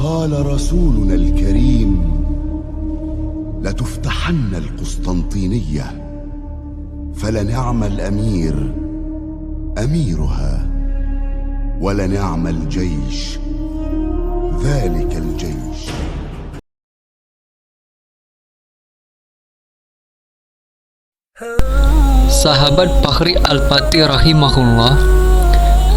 قال رسولنا الكريم: لتفتحن القسطنطينية فلنعم الأمير أميرها ولنعم الجيش ذلك الجيش. Sahabat Fakhri Al-Pati rahimahullah,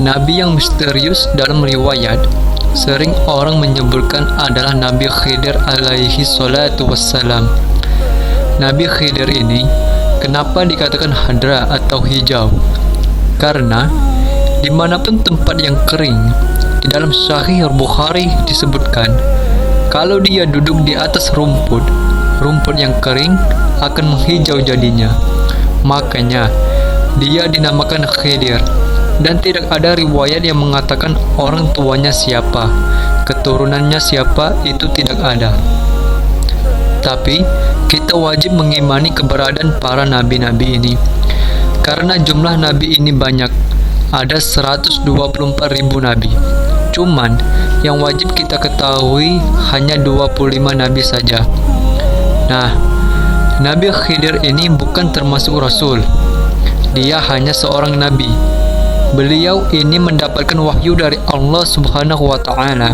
Nabi yang misterius dalam riwayat sering orang menyebutkan adalah Nabi Khidir alaihi salatu wassalam. Nabi Khidir ini kenapa dikatakan hadra atau hijau? Karena dimanapun tempat yang kering, di dalam Sahih Bukhari disebutkan kalau dia duduk di atas rumput yang kering akan menghijau jadinya. Makanya dia dinamakan Khidir, dan tidak ada riwayat yang mengatakan orang tuanya siapa, keturunannya siapa, itu tidak ada. Tapi kita wajib mengimani keberadaan para nabi-nabi ini, karena jumlah nabi ini banyak, ada 124.000 nabi. Cuman yang wajib kita ketahui hanya 25 nabi saja. Nah, Nabi Khidir ini bukan termasuk rasul. Dia hanya seorang nabi. Beliau ini mendapatkan wahyu dari Allah Subhanahu wa taala.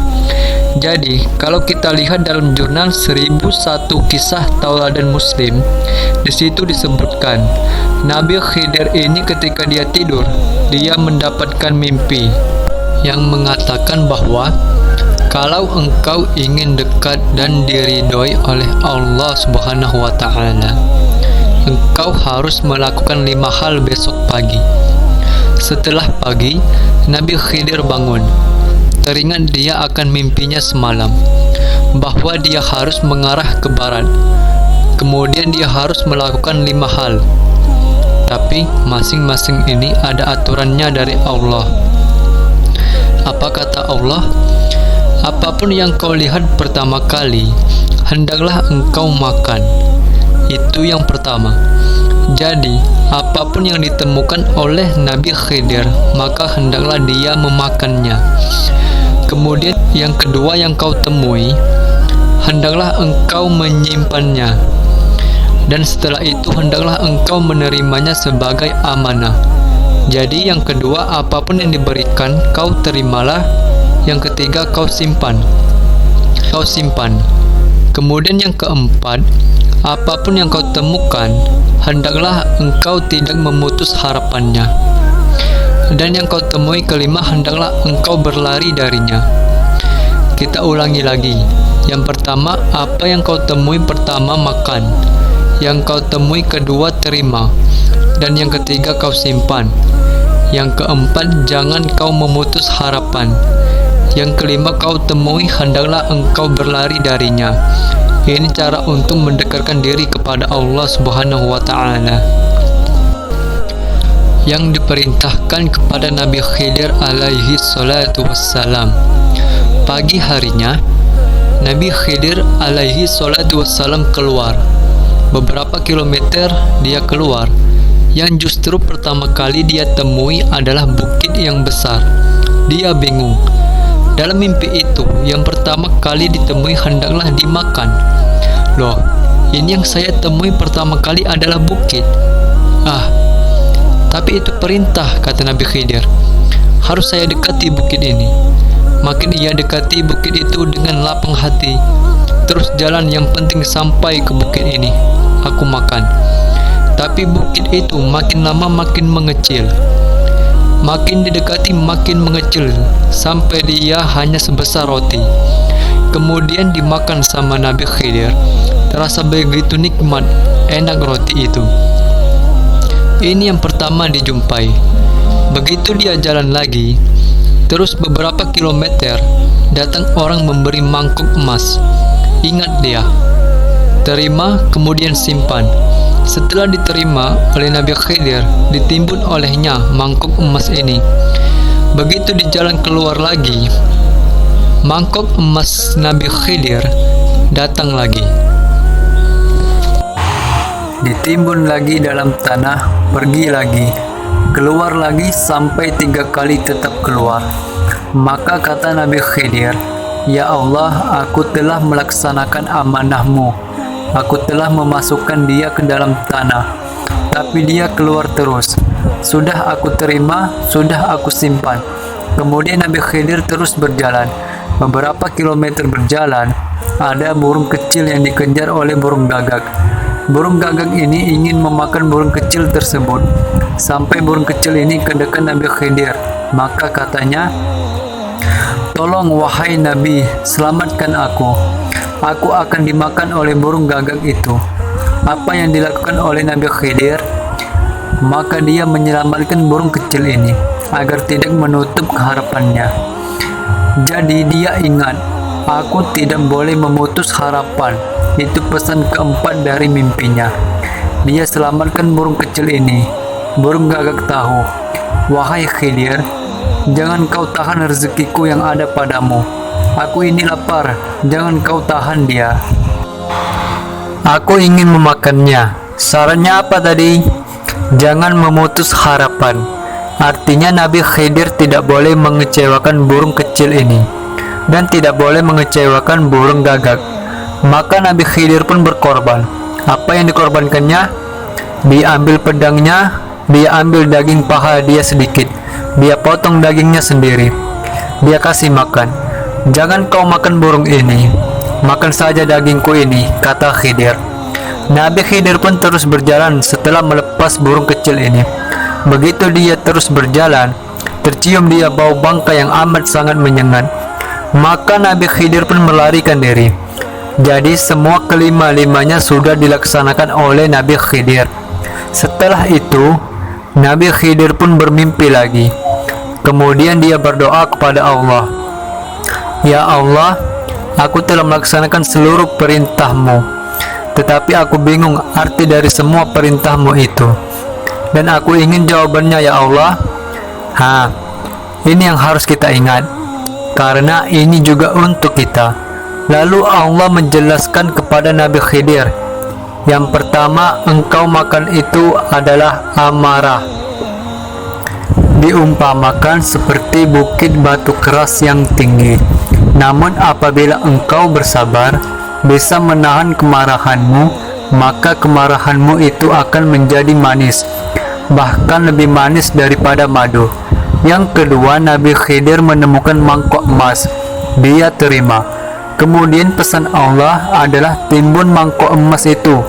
Jadi, kalau kita lihat dalam jurnal 1001 kisah tauladan muslim, di situ disebutkan Nabi Khidir ini ketika dia tidur, dia mendapatkan mimpi yang mengatakan bahwa kalau engkau ingin dekat dan diridhoi oleh Allah Subhanahu wa taala, engkau harus melakukan 5 hal besok pagi. Setelah pagi, Nabi Khidir bangun. Teringat dia akan mimpinya semalam, bahwa dia harus mengarah ke barat. Kemudian dia harus melakukan 5 hal. Tapi masing-masing ini ada aturannya dari Allah. Apa kata Allah? Apapun yang kau lihat pertama kali, hendaklah engkau makan. Itu yang pertama. Jadi, apapun yang ditemukan oleh Nabi Khidir, maka hendaklah dia memakannya. Kemudian yang kedua yang kau temui, hendaklah engkau menyimpannya. Dan setelah itu hendaklah engkau menerimanya sebagai amanah. Jadi yang kedua, apapun yang diberikan, kau terimalah. Yang ketiga, kau simpan. Kemudian yang keempat, apapun yang kau temukan, hendaklah engkau tidak memutus harapannya. Dan yang kau temui kelima, hendaklah engkau berlari darinya. Kita ulangi lagi. Yang pertama, apa yang kau temui pertama, makan. Yang kau temui kedua, terima. Dan yang ketiga, kau simpan. Yang keempat, jangan kau memutus harapan. Yang kelima, kau temui, hendaklah engkau berlari darinya. Ini cara untuk mendekatkan diri kepada Allah Subhanahu wa taala. Yang diperintahkan kepada Nabi Khidir alaihi salatu wassalam. Pagi harinya, Nabi Khidir alaihi salatu wassalam keluar. Beberapa kilometer dia keluar. Yang justru pertama kali dia temui adalah bukit yang besar. Dia bingung. Dalam mimpi itu, yang pertama kali ditemui hendaklah dimakan. Loh, ini yang saya temui pertama kali adalah bukit. Tapi itu perintah, kata Nabi Khidir. Harus saya dekati bukit ini. Makin ia dekati bukit itu dengan lapang hati. Terus jalan, yang penting sampai ke bukit ini. Aku makan. Tapi bukit itu makin lama makin mengecil. Makin didekati makin mengecil, sampai dia hanya sebesar roti. Kemudian dimakan sama Nabi Khidir. Terasa begitu nikmat, enak roti itu. Ini yang pertama dijumpai. Begitu dia jalan lagi, terus beberapa kilometer, datang orang memberi mangkuk emas. Ingat dia. Terima, kemudian simpan. Setelah diterima oleh Nabi Khidir, ditimbun olehnya mangkuk emas ini. Begitu di jalan keluar lagi, mangkuk emas Nabi Khidir datang lagi. Ditimbun lagi dalam tanah, pergi lagi, keluar lagi sampai 3 kali tetap keluar. Maka kata Nabi Khidir, Ya Allah, aku telah melaksanakan amanah-Mu. Aku telah memasukkan dia ke dalam tanah, tapi dia keluar terus. Sudah aku terima, sudah aku simpan. Kemudian Nabi Khidir terus berjalan. Beberapa kilometer berjalan, ada burung kecil yang dikejar oleh burung gagak. Burung gagak ini ingin memakan burung kecil tersebut. Sampai burung kecil ini ke dekat Nabi Khidir. Maka katanya, "Tolong wahai Nabi, selamatkan aku. Aku akan dimakan oleh burung gagak itu." Apa yang dilakukan oleh Nabi Khidir? Maka dia menyelamatkan burung kecil ini agar tidak menutup harapannya. Jadi dia ingat, aku tidak boleh memutus harapan. Itu pesan keempat dari mimpinya. Dia selamatkan burung kecil ini. Burung gagak tahu, "Wahai Khidir, jangan kau tahan rezekiku yang ada padamu. Aku ini lapar, jangan kau tahan dia. Aku ingin memakannya." Sarannya apa tadi? Jangan memutus harapan. Artinya Nabi Khidir tidak boleh mengecewakan burung kecil ini dan tidak boleh mengecewakan burung gagak. Maka Nabi Khidir pun berkorban. Apa yang dikorbankannya? Dia ambil pedangnya, dia ambil daging paha dia sedikit, dia potong dagingnya sendiri, dia kasih makan. "Jangan kau makan burung ini, makan saja dagingku ini," kata Khidir. Nabi Khidir pun terus berjalan setelah melepas burung kecil ini. Begitu dia terus berjalan, tercium dia bau bangkai yang amat sangat menyengat. Maka Nabi Khidir pun melarikan diri. Jadi semua kelima-limanya sudah dilaksanakan oleh Nabi Khidir. Setelah itu, Nabi Khidir pun bermimpi lagi. Kemudian dia berdoa kepada Allah, "Ya Allah, aku telah melaksanakan seluruh perintah-Mu, tetapi aku bingung arti dari semua perintah-Mu itu. Dan aku ingin jawabannya ya Allah." Ini yang harus kita ingat, karena ini juga untuk kita. Lalu Allah menjelaskan kepada Nabi Khidir, yang pertama, engkau makan itu adalah amarah. Diumpamakan seperti bukit batu keras yang tinggi. Namun apabila engkau bersabar, bisa menahan kemarahanmu, maka kemarahanmu itu akan menjadi manis, bahkan lebih manis daripada madu. Yang kedua, Nabi Khidir menemukan mangkok emas. Dia terima. Kemudian pesan Allah adalah timbun mangkok emas itu.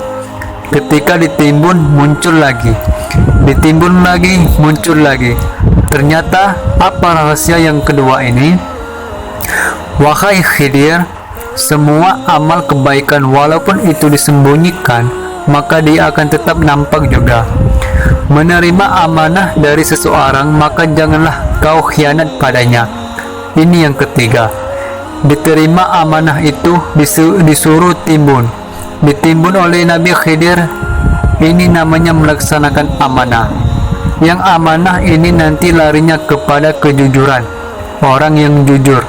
Ketika ditimbun, muncul lagi. Ditimbun lagi, muncul lagi. Ternyata apa rahasia yang kedua ini? Wahai Khidir, semua amal kebaikan walaupun itu disembunyikan, maka dia akan tetap nampak juga. Menerima amanah dari seseorang, maka janganlah kau khianat padanya. Ini yang ketiga. Diterima amanah itu, disuruh timbun. Ditimbun oleh Nabi Khidir. Ini namanya melaksanakan amanah. Yang amanah ini nanti larinya kepada kejujuran, orang yang jujur.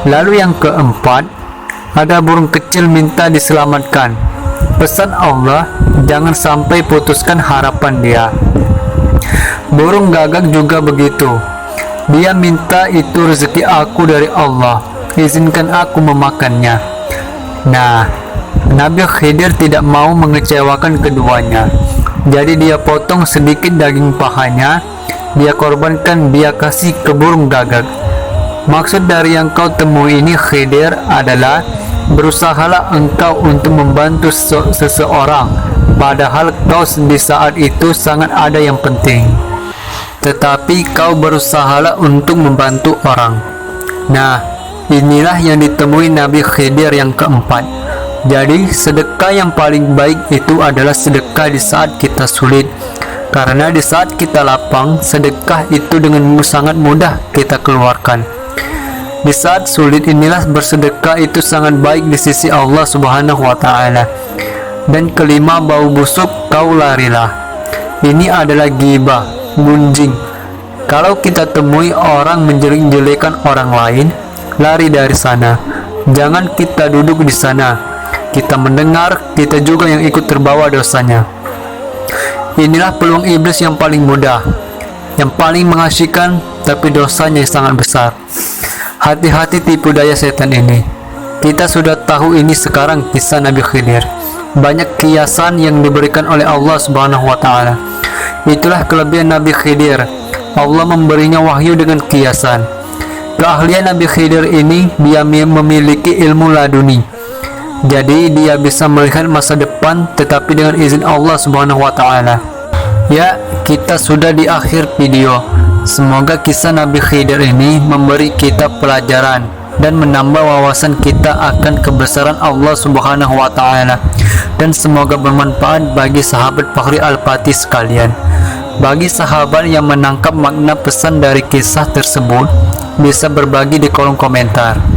Lalu yang keempat, ada burung kecil minta diselamatkan. Pesan Allah, jangan sampai putuskan harapan dia. Burung gagak juga begitu. Dia minta, "Itu rezeki aku dari Allah, izinkan aku memakannya." Nah, Nabi Khidir tidak mau mengecewakan keduanya. Jadi dia potong sedikit daging pahanya, dia korbankan, dia kasih ke burung gagak. Maksud dari yang kau temui ini Khidir adalah, berusahalah engkau untuk membantu seseorang, padahal kau di saat itu sangat ada yang penting. Tetapi kau berusahalah untuk membantu orang. Nah, inilah yang ditemui Nabi Khidir yang keempat. Jadi, sedekah yang paling baik itu adalah sedekah di saat kita sulit. Karena di saat kita lapang, sedekah itu dengan sangat mudah kita keluarkan. Di saat sulit inilah bersedekah itu sangat baik di sisi Allah Subhanahu wa Ta'ala. Dan kelima, bau busuk kau larilah. Ini adalah ghibah, gunjing. Kalau kita temui orang menjelek-jelekan orang lain, lari dari sana. Jangan kita duduk di sana. Kita mendengar, kita juga yang ikut terbawa dosanya. Inilah peluang iblis yang paling mudah, yang paling mengasyikkan, tapi dosanya yang sangat besar. Hati-hati tipu daya setan ini. Kita sudah tahu ini sekarang kisah Nabi Khidir. Banyak kiasan yang diberikan oleh Allah Subhanahu wa taala. Itulah kelebihan Nabi Khidir. Allah memberinya wahyu dengan kiasan. Keahlian Nabi Khidir ini, dia memiliki ilmu laduni. Jadi dia bisa melihat masa depan tetapi dengan izin Allah Subhanahu wa taala. Ya, kita sudah di akhir video. Semoga kisah Nabi Khidir ini memberi kita pelajaran dan menambah wawasan kita akan kebesaran Allah Subhanahu wa taala, dan semoga bermanfaat bagi sahabat Fakhri Al-Pati sekalian. Bagi sahabat yang menangkap makna pesan dari kisah tersebut, bisa berbagi di kolom komentar.